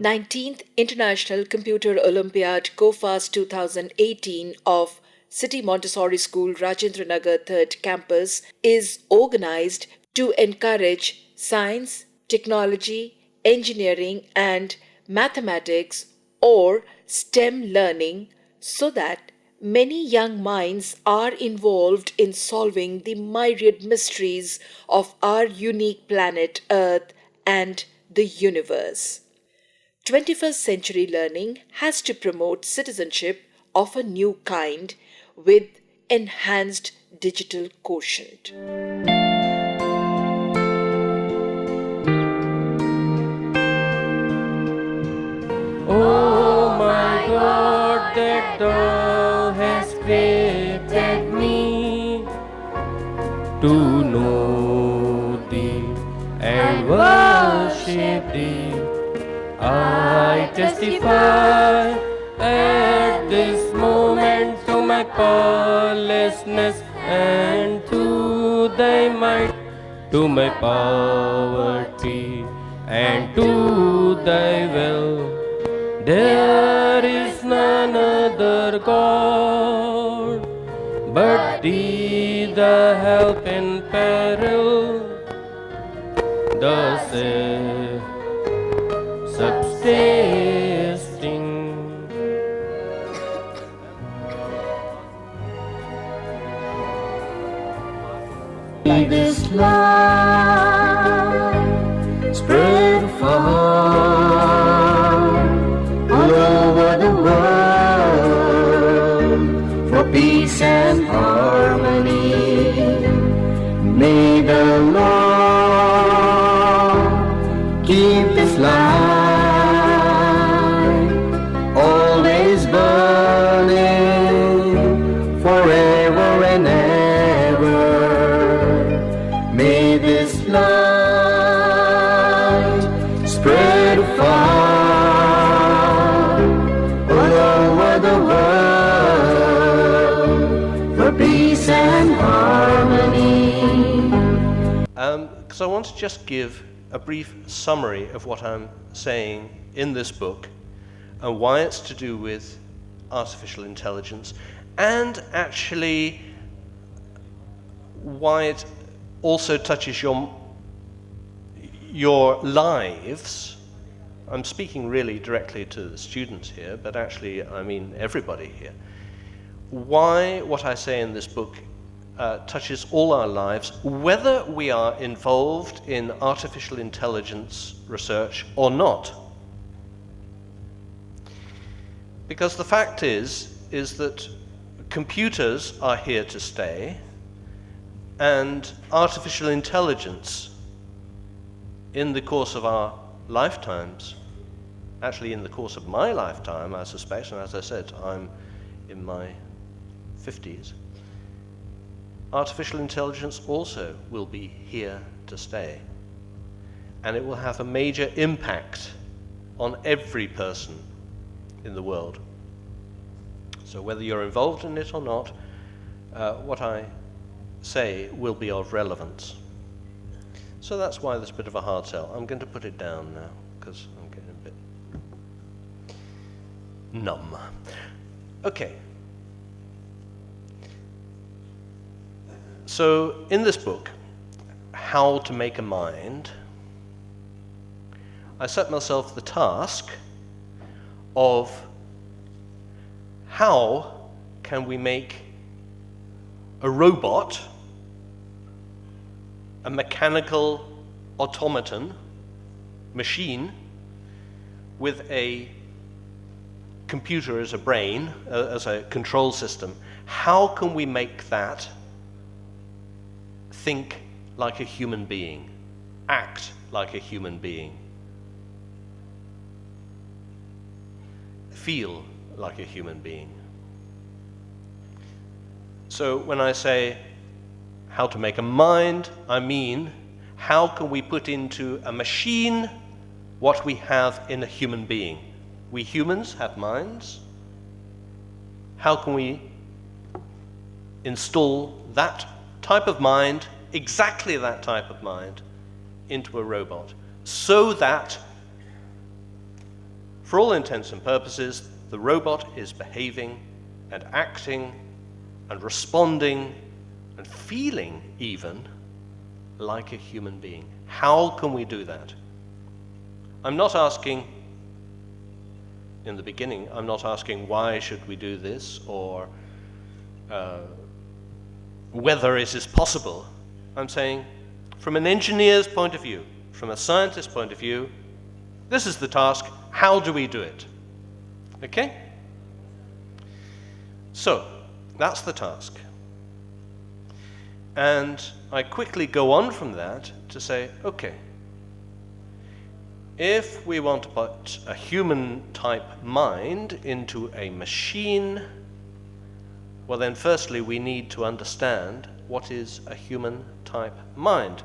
19th International Computer Olympiad COFAS 2018 of City Montessori School Rajendranagar 3rd Campus is organized to encourage science, technology, engineering and mathematics or STEM learning so that many young minds are involved in solving the myriad mysteries of our unique planet Earth and the universe. 21st century learning has to promote citizenship of a new kind with enhanced digital quotient. Oh my God, that thou hast created me to know thee and worship thee. I testify at this moment to my powerlessness and to thy might, to my poverty and to thy will. There is none other God but thee, the help in peril, the subsisting. This light spread far all over the world for peace and harmony. May the Lord keep this light always burning forever and ever. May this light spread far all over the world for peace and harmony. Because I want to just give a brief summary of what I'm saying in this book and why it's to do with artificial intelligence, and actually why it also touches your lives. I'm speaking really directly to the students here, but actually I mean everybody here. Why what I say in this book touches all our lives, whether we are involved in artificial intelligence research or not. Because the fact is that computers are here to stay, and artificial intelligence in the course of our lifetimes, actually in the course of my lifetime, I suspect, and as I said, I'm in my 50s, artificial intelligence also will be here to stay. And it will have a major impact on every person in the world. So whether you're involved in it or not, what I say will be of relevance. So that's why there's a bit of a hard sell. I'm going to put it down now, because I'm getting a bit numb. Okay. So in this book, How to Make a Mind, I set myself the task of how can we make a robot, a mechanical automaton, machine, with a computer as a brain, as a control system, how can we make that think like a human being, act like a human being, feel like a human being? So when I say how to make a mind, I mean how can we put into a machine what we have in a human being? We humans have minds. How can we install that type of mind, exactly that type of mind, into a robot, so that For all intents and purposes, the robot is behaving and acting and responding and feeling even like a human being. How can we do that? I'm not asking, in the beginning, I'm not asking why should we do this or whether it is possible. I'm saying, from an engineer's point of view, from a scientist's point of view, this is the task. How do we do it? Okay? So, that's the task. And I quickly go on from that to say, okay, if we want to put a human-type mind into a machine, well then firstly we need to understand what is a human-type mind.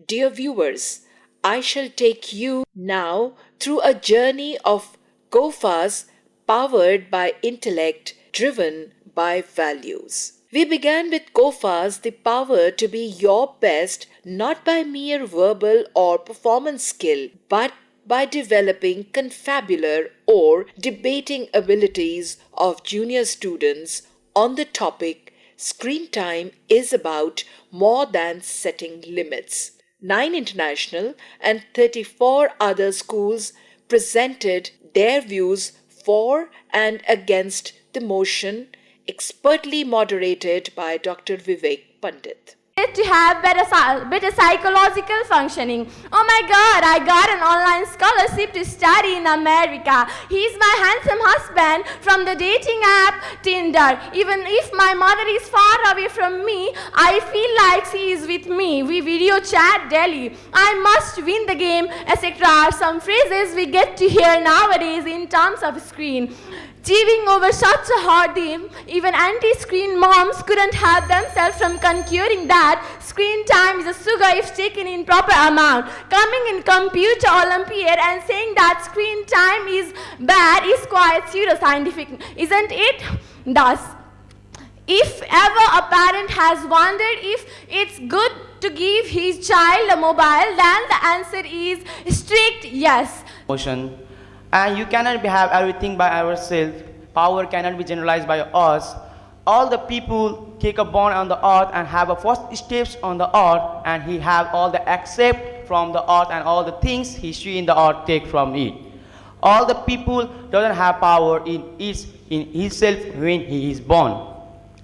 Dear viewers, I shall take you now through a journey of COFAS powered by intellect, driven by values. We began with COFAS, the power to be your best, not by mere verbal or performance skill, but by developing confabular or debating abilities of junior students on the topic screen time is about more than setting limits. 9 international and 34 other schools presented their views for and against the motion, expertly moderated by Dr. Vivek Pandit. To have better psychological functioning. Oh my God, I got an online scholarship to study in America. He's my handsome husband from the dating app Tinder. Even if my mother is far away from me, I feel like she is with me. We video chat daily. I must win the game, etc. Some phrases we get to hear nowadays in terms of screen. Achieving over such a hard theme, even anti-screen moms couldn't help themselves from concluding that screen time is a sugar if taken in proper amount. Coming in computer Olympiad and saying that screen time is bad is quite pseudoscientific, isn't it? Thus, if ever a parent has wondered if it's good to give his child a mobile, then the answer is strict yes. Motion. And you cannot have everything by ourselves. Power cannot be generalized by us. All the people take a born on the earth and have a first steps on the earth, and he have all the accept from the earth and all the things he see in the earth take from it. All the people doesn't have power in himself when he is born.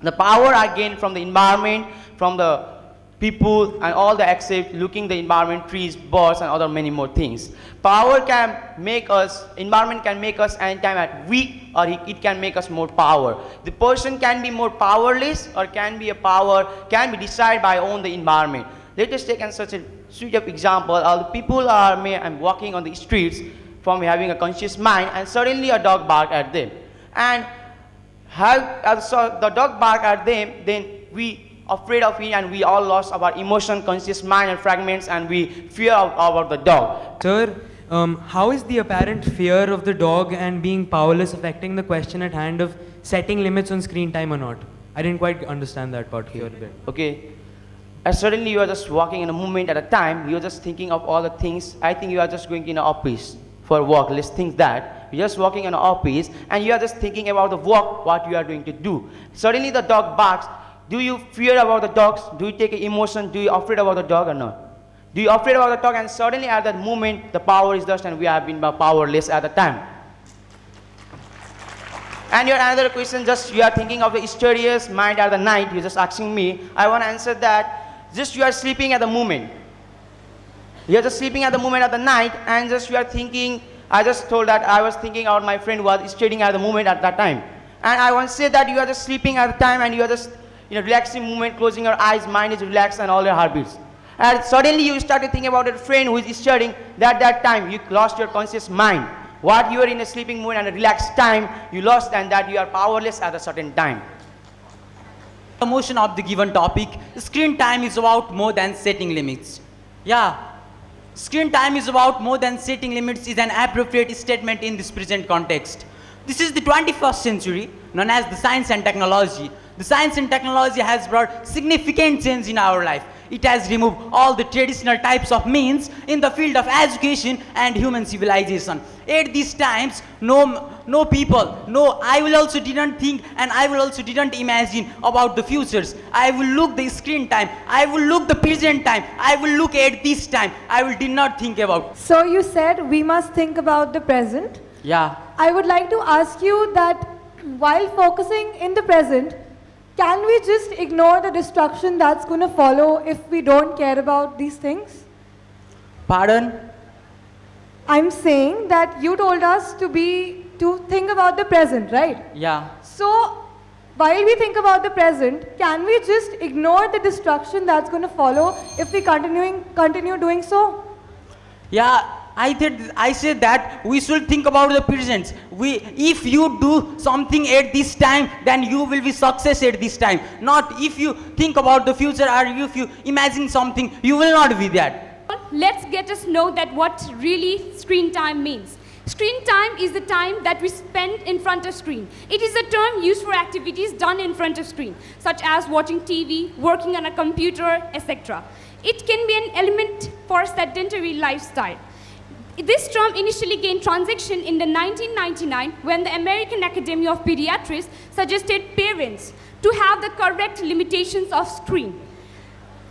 The power are gained from the environment, from the people and all the accept looking the environment, trees, birds and other many more things. Power can make us, environment can make us anytime at weak, or it can make us more power. The person can be more powerless or can be a power, can be decided by own the environment. Let us take such a sweet of example. All the people are walking on the streets from having a conscious mind, and suddenly a dog bark at them. And so the dog bark at them, then we afraid of it and we all lost our emotion, conscious mind and fragments, and we fear about the dog. Sir, how is the apparent fear of the dog and being powerless affecting the question at hand of setting limits on screen time or not? I didn't quite understand that part here a bit. Okay. And suddenly you are just walking in a moment at a time, you are just thinking of all the things. I think you are just going in an office for work. Let's think that. You're just walking in an office and you are just thinking about the work, what you are going to do. Suddenly the dog barks. Do you fear about the dogs? Do you take emotion? Do you afraid about the dog or not? Do you afraid about the dog? And suddenly at that moment, the power is lost and we have been powerless at the time. And your another question, just you are thinking of the mysterious mind at the night. You're just asking me. I want to answer that. Just you are sleeping at the moment. You are just sleeping at the moment at the night, and just you are thinking. I just told that I was thinking about my friend was studying at the moment at that time, and I want to say that you are just sleeping at the time and you are just in a relaxing moment, closing your eyes, mind is relaxed and all your heartbeats. And suddenly you started thinking about a friend who is studying. That time you lost your conscious mind. What you are in a sleeping mood and a relaxed time, you lost, and that you are powerless at a certain time. Promotion of the given topic, screen time is about more than setting limits. Yeah, screen time is about more than setting limits is an appropriate statement in this present context. This is the 21st century, known as the science and technology. The science and technology has brought significant change in our life. It has removed all the traditional types of means in the field of education and human civilization. At these times, no people, no, I will also didn't think and I will also didn't imagine about the futures. I will look the screen time, I will look the present time, I will look at this time, did not think about. So you said we must think about the present. Yeah. I would like to ask you that while focusing in the present, can we just ignore the destruction that's going to follow if we don't care about these things? Pardon? I'm saying that you told us to think about the present, right? Yeah. So while we think about the present, can we just ignore the destruction that's going to follow if we continue doing so? Yeah, I said that we should think about the present. If you do something at this time, then you will be success at this time. Not if you think about the future or if you imagine something, you will not be that. Let's get us know that what really screen time means. Screen time is the time that we spend in front of screen. It is a term used for activities done in front of screen, such as watching TV, working on a computer, etc. It can be an element for a sedentary lifestyle. This term initially gained traction in the 1999 when the American Academy of Pediatrics suggested parents to have the correct limitations of screen.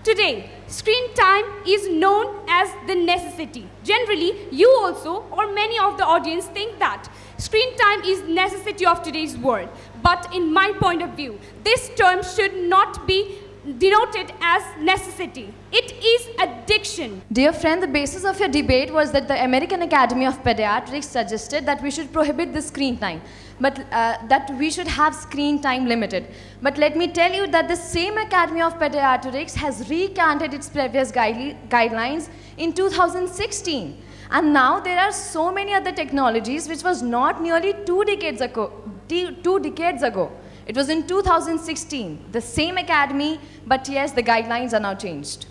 Today, screen time is known as the necessity. Generally, you also or many of the audience think that screen time is necessity of today's world. But in my point of view, this term should not be denoted as necessity. It is addiction. Dear friend, the basis of your debate was that the American Academy of Pediatrics suggested that we should prohibit the screen time, but that we should have screen time limited. But let me tell you that the same Academy of Pediatrics has recanted its previous guidelines in 2016. And now there are so many other technologies which was not nearly 2 decades ago. It was in 2016, the same academy, but yes, the guidelines are now changed.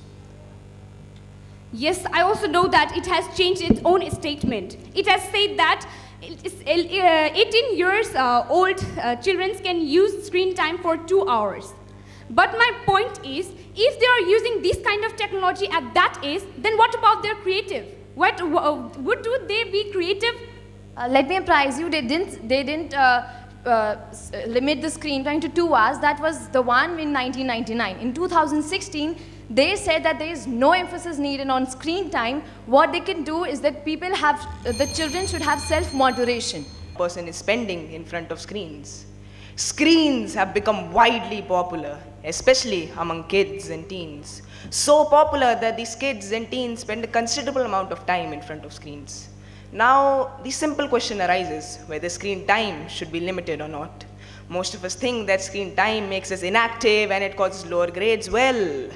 Yes, I also know that it has changed its own statement. It has said that 18 years old children can use screen time for 2 hours. But my point is, if they are using this kind of technology at that age, then what about their creative? Would they be creative? Let me apprise you, they didn't limit the screen time to 2 hours. That was the one in 1999. In 2016, they said that there is no emphasis needed on screen time. What they can do is that the children should have self-moderation. Person is spending in front of screens. Screens have become widely popular, especially among kids and teens. So popular that these kids and teens spend a considerable amount of time in front of screens. Now, the simple question arises whether screen time should be limited or not. Most of us think that screen time makes us inactive and it causes lower grades. Well,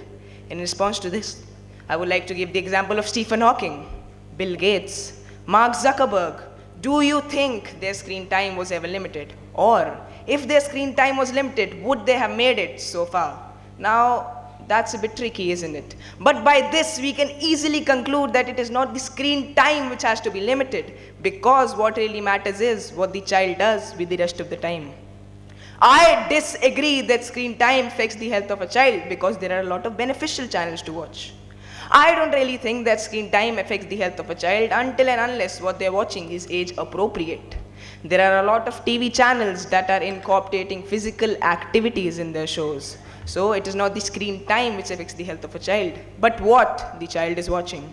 in response to this, I would like to give the example of Stephen Hawking, Bill Gates, Mark Zuckerberg. Do you think their screen time was ever limited? Or, if their screen time was limited, would they have made it so far? Now, that's a bit tricky, isn't it? But by this, we can easily conclude that it is not the screen time which has to be limited, because what really matters is what the child does with the rest of the time. I disagree that screen time affects the health of a child because there are a lot of beneficial channels to watch. I don't really think that screen time affects the health of a child until and unless what they're watching is age appropriate. There are a lot of TV channels that are incorporating physical activities in their shows. So it is not the screen time which affects the health of a child, but what the child is watching.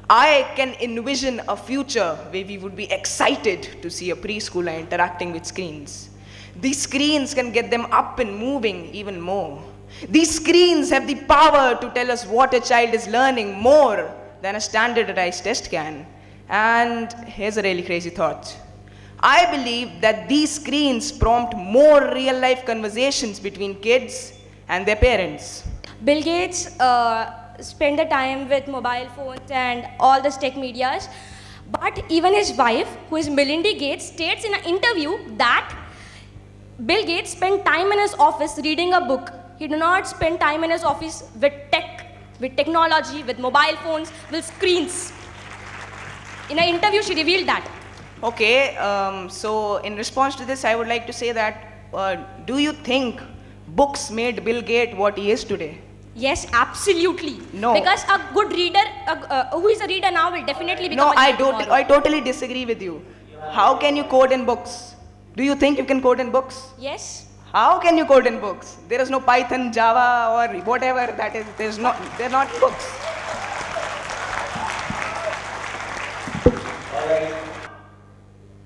I can envision a future where we would be excited to see a preschooler interacting with screens. These screens can get them up and moving even more. These screens have the power to tell us what a child is learning more than a standardized test can. And here's a really crazy thought. I believe that these screens prompt more real-life conversations between kids and their parents. Bill Gates spent the time with mobile phones and all the tech medias, but even his wife, who is Melinda Gates, states in an interview that Bill Gates spent time in his office reading a book. He did not spend time in his office with technology, with mobile phones, with screens. In an interview, she revealed that. Okay, so in response to this, I would like to say that, do you think books made Bill Gates what he is today? Yes, absolutely. No. Because a good reader, who is a reader now, will definitely become No, a reader tomorrow. I totally disagree with you. How can you code in books? Do you think you can code in books? Yes. How can you code in books? There is no Python, Java, or whatever that is. They're not books.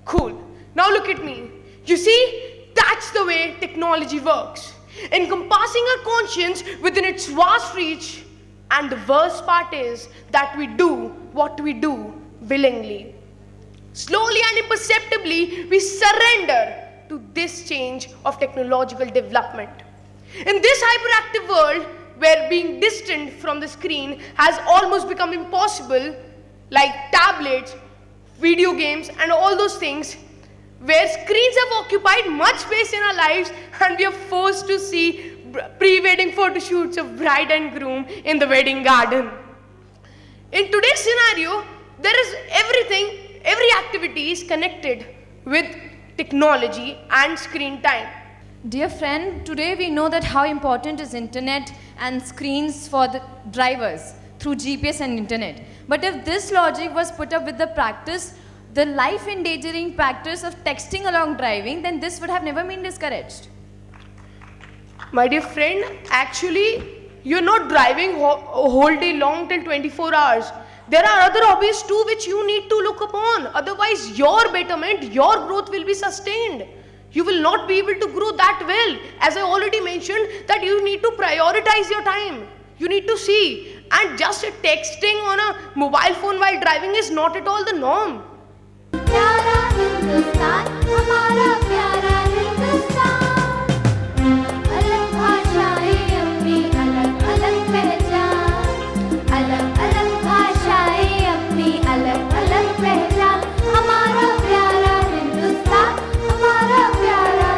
Cool. Now look at me. You see, that's the way technology works. Encompassing our conscience within its vast reach. And the worst part is that we do what we do willingly. Slowly and imperceptibly, we surrender to this change of technological development. In this hyperactive world, where being distant from the screen has almost become impossible, like tablets, video games, and all those things, where screens have occupied much space in our lives and we are forced to see pre-wedding photo shoots of bride and groom in the wedding garden. In today's scenario, there is every activity is connected with technology and screen time. Dear friend, today we know that how important is internet and screens for the drivers through GPS and internet. But if this logic was put up with the practice, the life-endangering practice of texting along driving, then this would have never been discouraged. My dear friend, actually, you're not driving a whole day long till 24 hours. There are other hobbies too which you need to look upon. Otherwise, your betterment, your growth will be sustained. You will not be able to grow that well. As I already mentioned, that you need to prioritize your time. You need to see. And just texting on a mobile phone while driving is not at all the norm. प्यारा हिंदुस्तान हमारा प्यारा हिंदुस्तान अलग भाषाएं अपनी अलग अलग पहचान अलग अलग भाषाएं अपनी अलग अलग पहचान हमारा प्यारा हिंदुस्तान हमारा प्यारा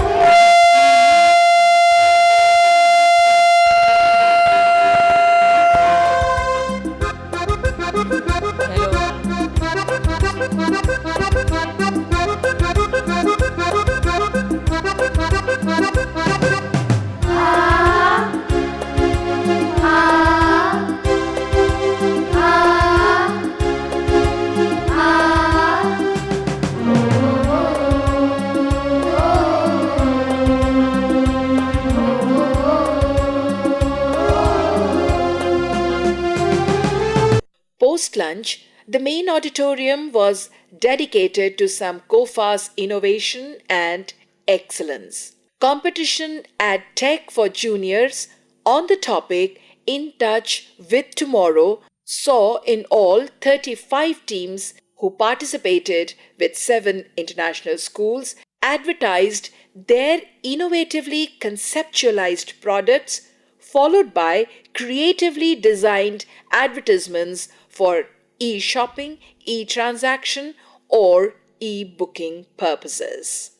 Post-lunch, the main auditorium was dedicated to some COFAS innovation and excellence. Competition at Tech for Juniors on the topic In Touch with Tomorrow saw in all 35 teams who participated with 7 international schools advertised their innovatively conceptualized products, followed by creatively designed advertisements for e-shopping, e-transaction, or e-booking purposes.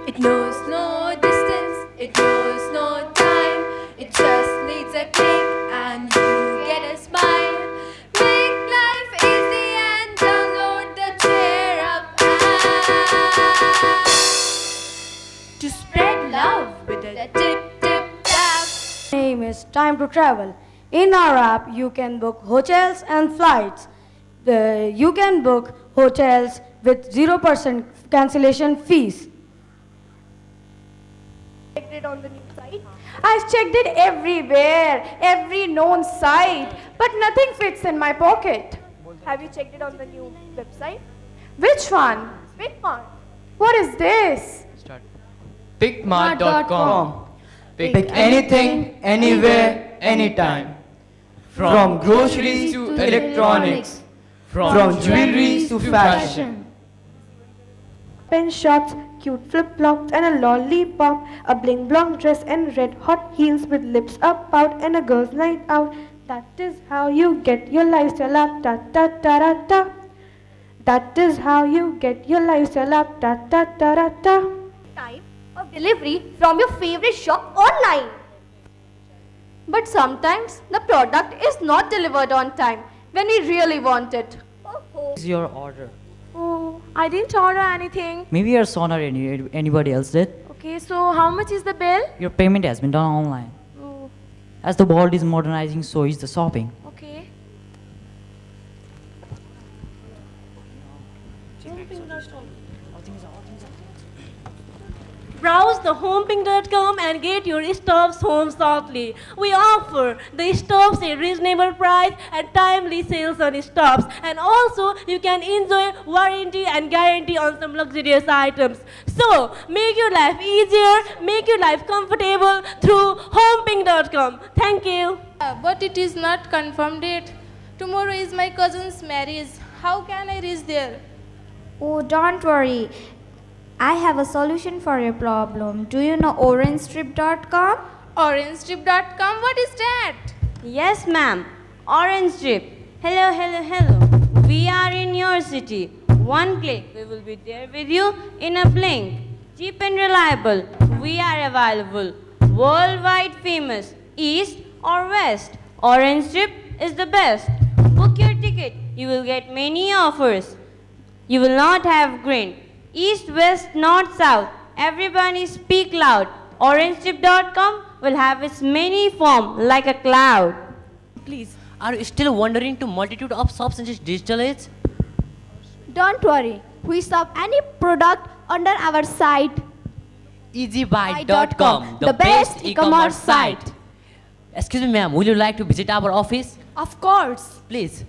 It knows no distance, it knows no time. It just needs a click and you get a smile. Make life easy and download the Cheer Up app to spread love with a tap. Name is Time to Travel. In our app, you can book hotels and flights. You can book hotels with 0% cancellation fees. Checked it on the new site? I've checked it everywhere, every known site, but nothing fits in my pocket. Have you checked it on the new website? Which one? Pickmart. What is this? Pickmart.com. Pick anything, anywhere, anytime. From groceries to electronics. From jewelry to fashion. Pen shots, cute flip-flops and a lollipop, a bling-blong dress and red-hot heels with lips up out and a girl's night out. That is how you get your lifestyle up, da-da-da-da-da. That is how you get your lifestyle up, da-da-da-da-da. Time of delivery from your favorite shop online. But sometimes the product is not delivered on time when we really want it. Is your order? Oh, I didn't order anything. Maybe your son or anybody else did. Okay, so how much is the bill? Your payment has been done online. Oh, As the world is modernizing, so is the shopping. okay. Browse the homeping.com and get your stuffs home softly. We offer the stuffs at reasonable price and timely sales on stuffs. And also, you can enjoy warranty and guarantee on some luxurious items. So, make your life easier, make your life comfortable through homeping.com. Thank you. But it is not confirmed yet. Tomorrow is my cousin's marriage. How can I reach there? Oh, don't worry. I have a solution for your problem. Do you know orangestrip.com? Orangestrip.com? What is that? Yes, ma'am. Orange Strip. Hello, hello, hello. We are in your city. One click, we will be there with you in a blink. Cheap and reliable. We are available. Worldwide famous. East or west. Orange Strip is the best. Book your ticket. You will get many offers. You will not have grin. East, west, north, south. Everybody speak loud. OrangeTip.com will have its many form like a cloud. Please, are you still wandering to multitude of shops in this digital age? Don't worry. We shop any product under our site. EasyBuy.com, the best e-commerce site. Excuse me, ma'am, will you like to visit our office? Of course. Please.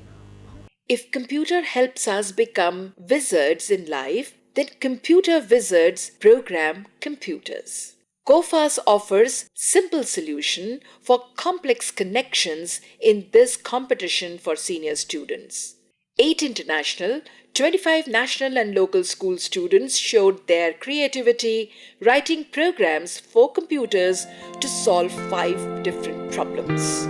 If computer helps us become wizards in life, then computer wizards program computers. COFAS offers simple solution for complex connections in this competition for senior students. 8 international, 25 national and local school students showed their creativity writing programs for computers to solve 5 different problems.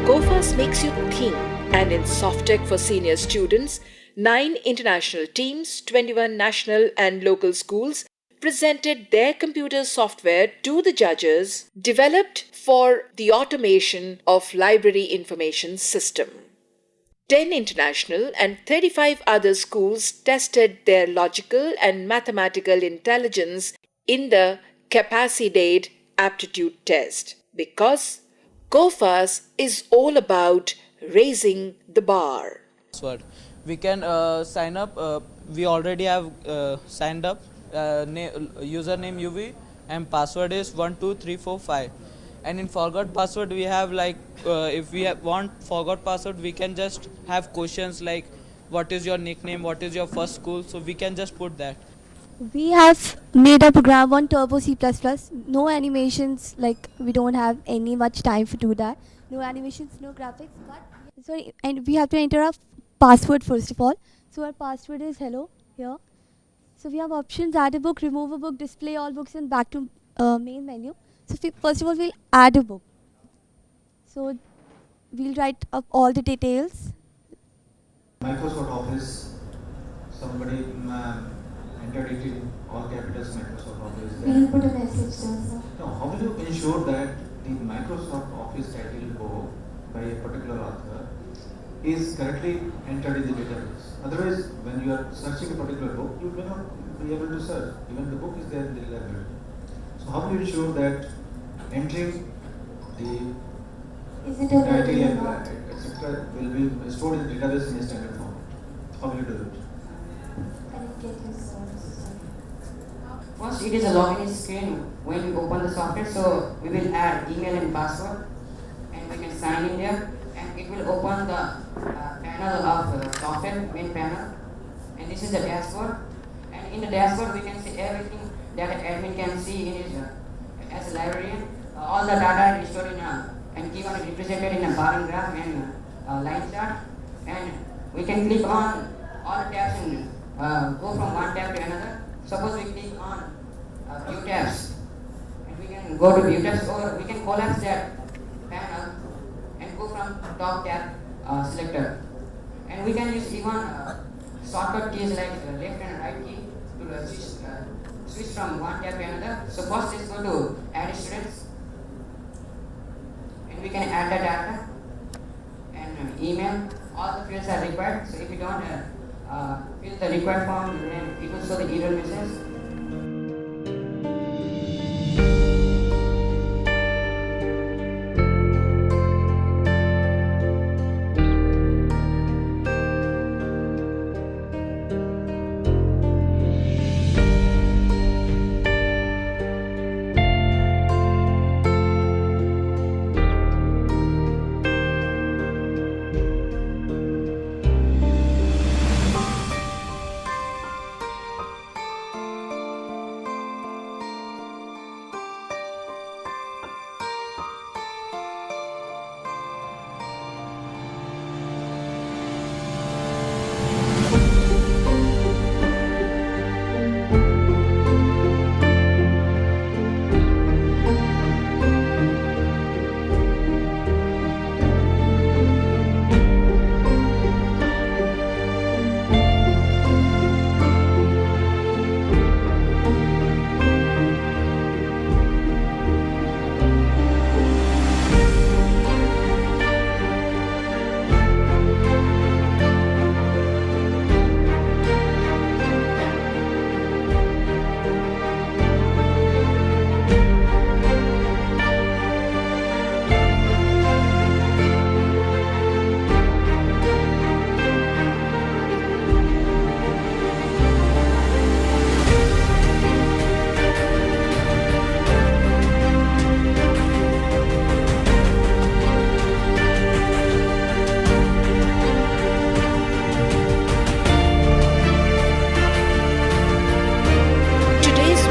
COFAS makes you think, and in SoftTech for senior students, 9 international teams, 21 national and local schools presented their computer software to the judges developed for the automation of library information system. 10 international and 35 other schools tested their logical and mathematical intelligence in the Capacidade aptitude test because COFAS is all about raising the bar. We can sign up. We already have signed up. Username UV and password is 12345. And in forgot password we have like if we want forgot password we can just have questions like what is your nickname, what is your first school, so we can just put that. We have made a program on Turbo C++. No animations, like we don't have any much time to do that. No animations, no graphics. But sorry, and we have to enter our password first of all. So our password is hello here. So we have options: add a book, remove a book, display all books, and back to main menu. So first of all, we'll add a book. So we'll write up all the details. Microsoft Office, somebody entered it in all capitals Microsoft Office. We'll put a message there. No, how will you ensure that the Microsoft Office title go by a particular author is correctly entered in the database. Otherwise, when you are searching a particular book, you may not be able to search. Even the book is there in the library. So how do you ensure that entering the Is it title or and not? etc. will be stored in the database in a standard format? How will you do it? I didn't get you, sir. First, it is a login screen when we open the software, so we will add email and password, and we can sign in there, and it will open the panel of software, main panel, and this is the dashboard, and in the dashboard we can see everything that an admin can see in his, as a librarian. All the data is stored in and given represented in a bar graph and line chart, and we can click on all the tabs and go from one tab to another. Suppose we click on view tabs, and we can go to view tabs, or we can collapse that panel and go from top tab selector. And we can use even shortcut keys like left and right key to switch from one tab to another. So first let's go to add students, and we can add the data and email. All the fields are required. So if you don't fill the required form, then it will show the error message.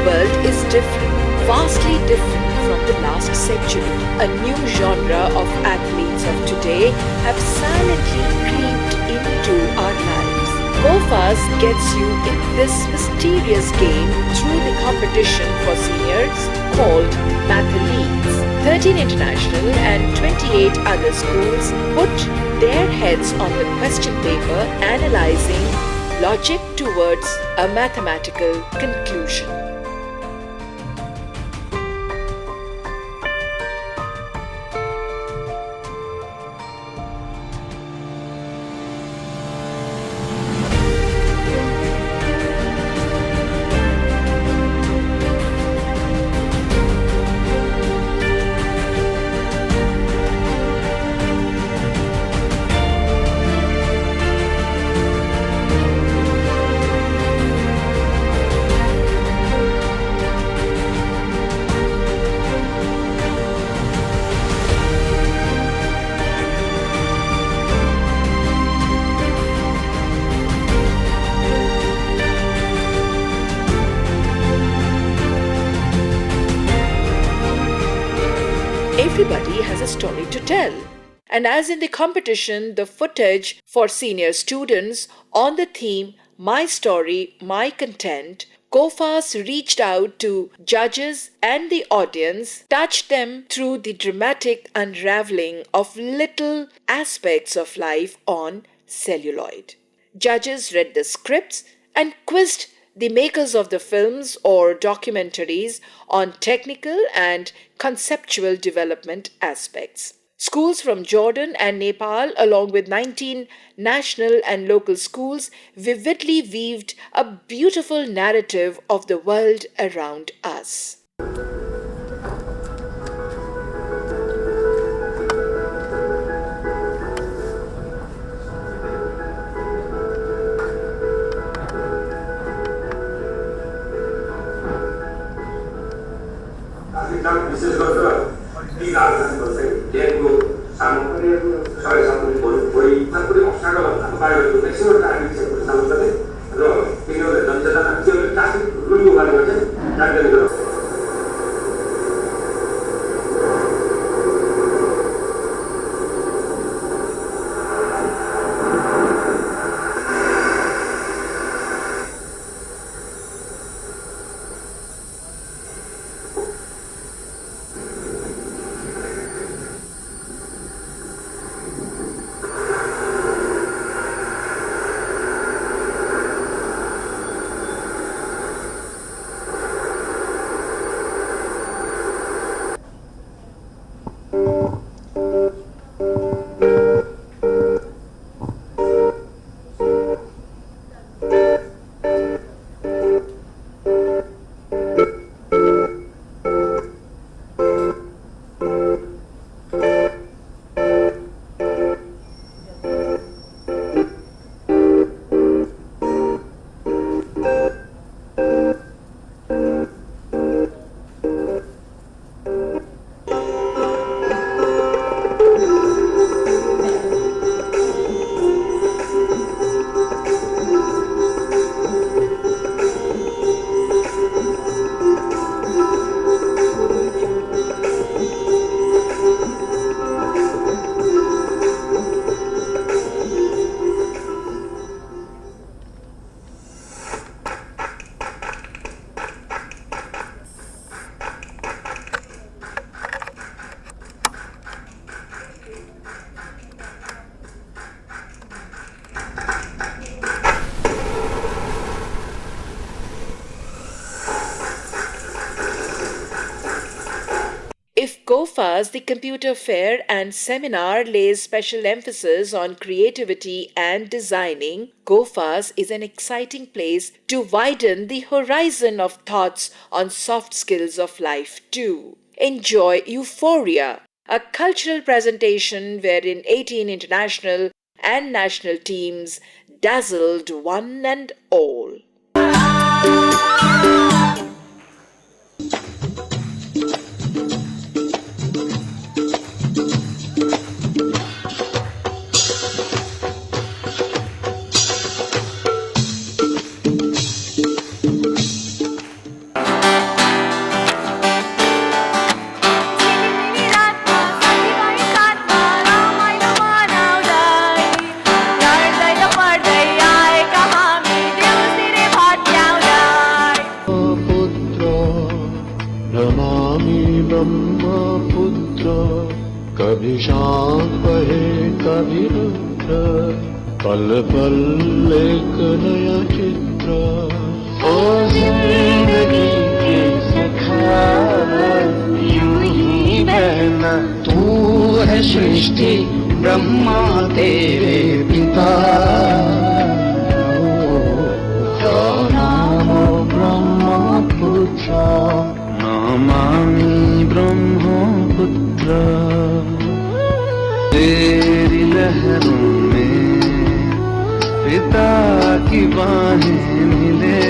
world is different, vastly different from the last century. A new genre of athletes of today have silently creeped into our lives. COFAS gets you in this mysterious game through the competition for seniors called Mathletes. 13 international and 28 other schools put their heads on the question paper analyzing logic towards a mathematical conclusion. Everybody has a story to tell. And as in the competition, the footage for senior students on the theme My Story, My Content, COFAS reached out to judges and the audience, touched them through the dramatic unraveling of little aspects of life on celluloid. Judges read the scripts and quizzed the makers of the films or documentaries on technical and conceptual development aspects. Schools from Jordan and Nepal, along with 19 national and local schools, vividly weaved a beautiful narrative of the world around us. विशेष गरेर ती राजधानीको चाहिँ ट्रेनको सानो पनि सबै सानो भोलि कुनै अप्सनाको बाहिर म्याक्सिमम् ट्राफिक चाहिँ चालु गर्ने र तिनीहरूले जनचेतना त्यो ट्राफिक रुलको बारेमा चाहिँ जानकारी गराउँछ। If COFAS, the computer fair and seminar, lays special emphasis on creativity and designing, COFAS is an exciting place to widen the horizon of thoughts on soft skills of life too. Enjoy Euphoria, a cultural presentation wherein 18 international and national teams dazzled one and all. कभी शांत बहे कभी रुद्र पल पल एक नया चित्र ओ जिंदगी के सखा यूं ही बहना तू है सृष्टि ब्रह्मा तेरे पिता तेरा नाम ब्रह्मपुत्र नमामि ब्रह्मपुत्र तेरी लहरों में पिता की बाहें मिले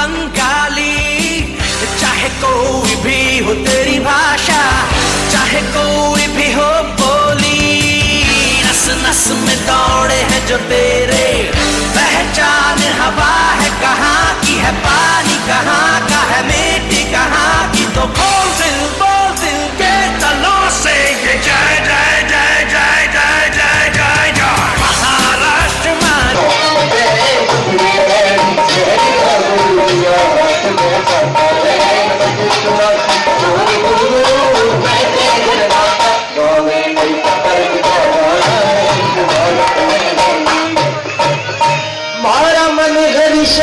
बंगाली, चाहे कोई भी हो तेरी भाषा, चाहे कोई भी हो बोली, नस नस में दौड़े हैं जो तेरे, पहचान हवा है कहाँ की है, पानी कहाँ का है, मिट्टी कहाँ की, तो बोल दिल के तलों से ये जय जय जय जय जय जय जय जय महाराष्ट्र मारा मन Harish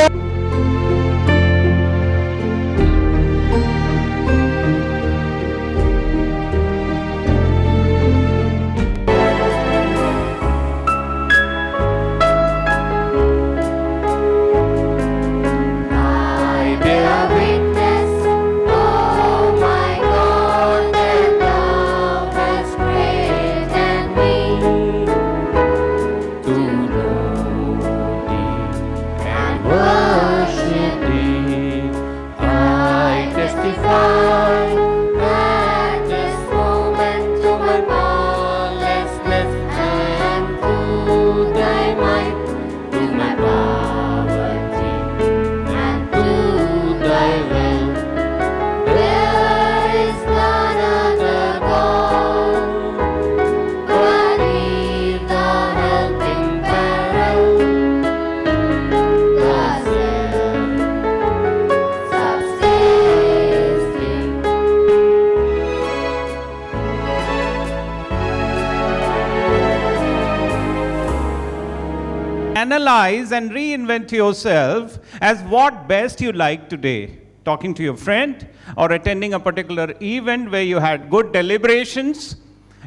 analyze and reinvent yourself as what best you like today. Talking to your friend or attending a particular event where you had good deliberations.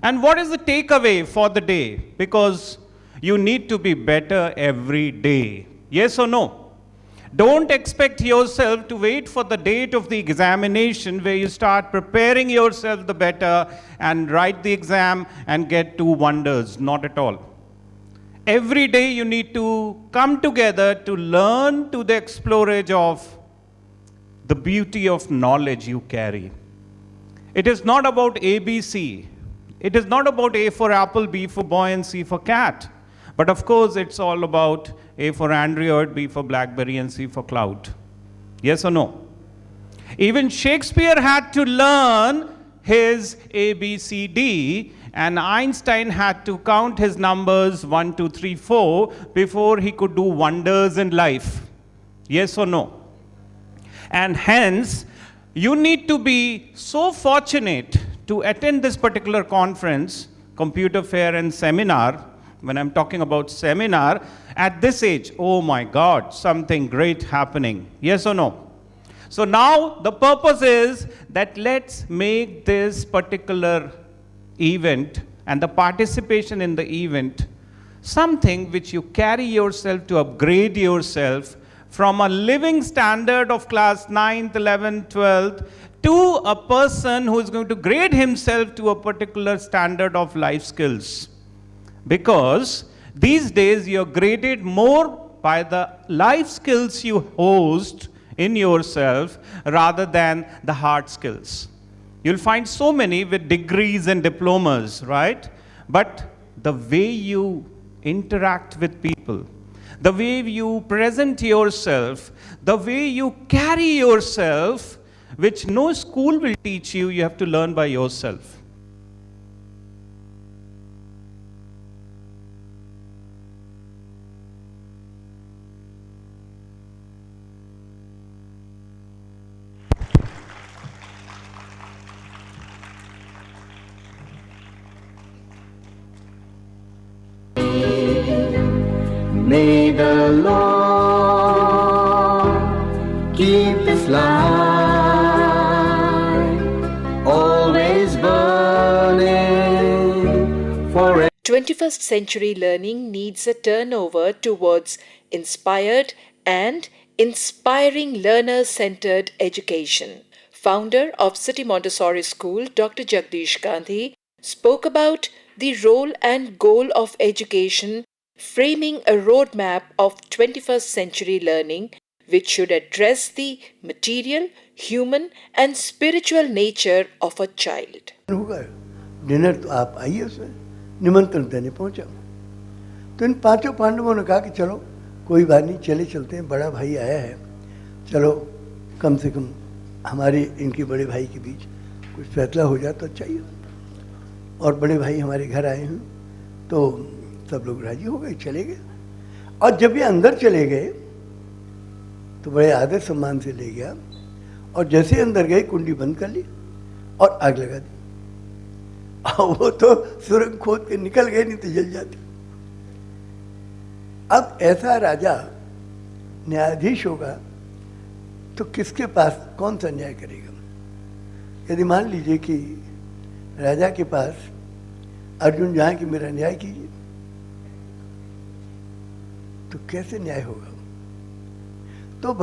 And what is the takeaway for the day? Because you need to be better every day. Yes or no? Don't expect yourself to wait for the date of the examination where you start preparing yourself the better and write the exam and get 2 wonders. Not at all. Every day you need to come together to learn to the explorage of the beauty of knowledge you carry. It is not about ABC. It is not about A for apple, B for boy, and C for cat. But of course, it's all about A for Android, B for Blackberry, and C for cloud. Yes or no? Even Shakespeare had to learn his ABCD, and Einstein had to count his numbers 1, 2, 3, 4 before he could do wonders in life. Yes or no? And hence, you need to be so fortunate to attend this particular conference, computer fair and seminar. When I'm talking about seminar, at this age, oh my God, something great happening. Yes or no? So now the purpose is that let's make this particular event and the participation in the event something which you carry yourself to upgrade yourself from a living standard of class 9th, 11th, 12th to a person who is going to grade himself to a particular standard of life skills. Because these days you're graded more by the life skills you host in yourself rather than the hard skills. You'll find so many with degrees and diplomas, right? But the way you interact with people, the way you present yourself, the way you carry yourself, which no school will teach you, you have to learn by yourself. May the Lord keep this light always burning forever. 21st century learning needs a turnover towards inspired and inspiring learner-centered education. Founder of City Montessori School, Dr. Jagdish Gandhi, spoke about the role and goal of education, framing a roadmap of 21st century learning which should address the material, human, and spiritual nature of a child. होगा dinner तो आप आइए, उसमें निमंत्रण देने पहुंचा। तो इन पांचों पांडवों ने कहा कि चलो कोई बात नहीं, चले चलते हैं, बड़ा भाई आया है, चलो कम से कम हमारे इनके बड़े भाई के बीच कुछ फैसला हो जाए तो अच्छा ही हो। और बड़े भाई हमारे घर आए हैं, तो सब लोग राजी हो गए, चले गए। और जब ये अंदर चले गए तो बड़े आदर सम्मान से ले गया, और जैसे अंदर गए कुंडी बंद कर ली और आग लगा दी। वो तो सुरंग खोद के निकल गए, नहीं तो जल जाते। अब ऐसा राजा न्यायाधीश होगा तो किसके पास कौन सा न्याय करेगा? यदि मान लीजिए कि राजा के पास अर्जुन जाए कि मेरा न्याय कीजिए, तो कैसे न्याय होगा? तो